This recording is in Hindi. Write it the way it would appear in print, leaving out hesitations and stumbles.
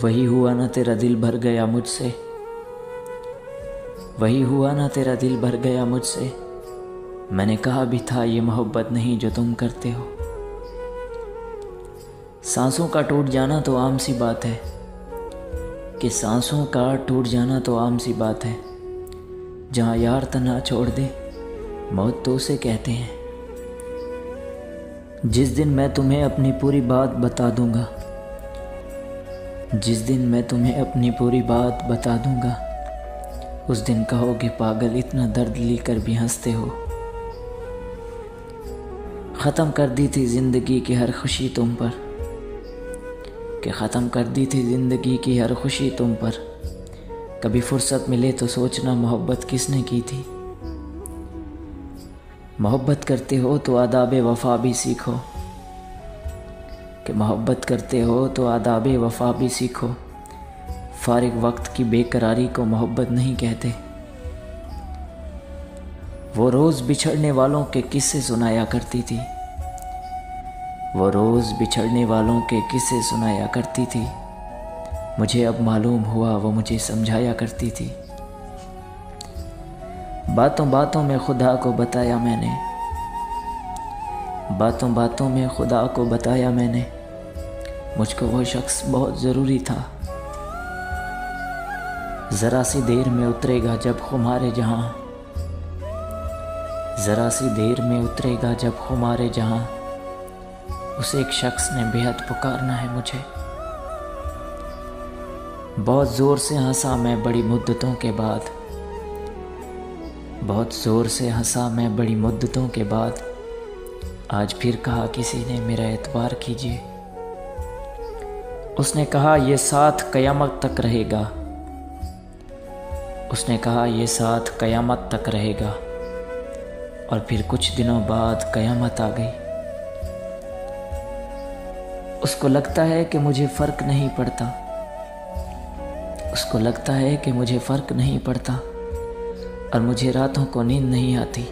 वही हुआ ना तेरा दिल भर गया मुझसे, वही हुआ ना तेरा दिल भर गया मुझसे। मैंने कहा भी था ये मोहब्बत नहीं जो तुम करते हो। सांसों का टूट जाना तो आम सी बात है, कि सांसों का टूट जाना तो आम सी बात है। जहाँ यार तना छोड़ दे मौत तो उसे कहते हैं। जिस दिन मैं तुम्हें अपनी पूरी बात बता दूंगा, जिस दिन मैं तुम्हें अपनी पूरी बात बता दूंगा, उस दिन कहोगे पागल इतना दर्द लेकर भी हंसते हो। ख़त्म कर दी थी ज़िंदगी की हर खुशी तुम पर, कि ख़त्म कर दी थी ज़िंदगी की हर खुशी तुम पर। कभी फुर्सत मिले तो सोचना मोहब्बत किसने की थी। मोहब्बत करते हो तो आदाब वफ़ा भी सीखो, कि मोहब्बत करते हो तो आदाब वफ़ा भी सीखो। फारिग वक्त की बेकरारी को मोहब्बत नहीं कहते। वो रोज़ बिछड़ने वालों के किस्से सुनाया करती थी, वो रोज़ बिछड़ने वालों के किस्से सुनाया करती थी। मुझे अब मालूम हुआ वो मुझे समझाया करती थी। बातों बातों में खुदा को बताया मैंने, बातों बातों में खुदा को बताया मैंने। मुझको वो शख्स बहुत ज़रूरी था। ज़रा सी देर में उतरेगा जब खुमारे जहाँ, ज़रा सी देर में उतरेगा जब खुमारे जहाँ। उस एक शख्स ने बेहद पुकारना है मुझे। बहुत ज़ोर से हंसा मैं बड़ी मुद्दतों के बाद, बहुत ज़ोर से हंसा मैं बड़ी मुद्दतों के बाद। आज फिर कहा किसी ने मेरा एतबार कीजिए। उसने कहा ये साथ क़यामत तक रहेगा, उसने कहा ये साथ क़यामत तक रहेगा। और फिर कुछ दिनों बाद क़यामत आ गई। उसको लगता है कि मुझे फ़र्क नहीं पड़ता, उसको लगता है कि मुझे फ़र्क नहीं पड़ता। और मुझे रातों को नींद नहीं आती।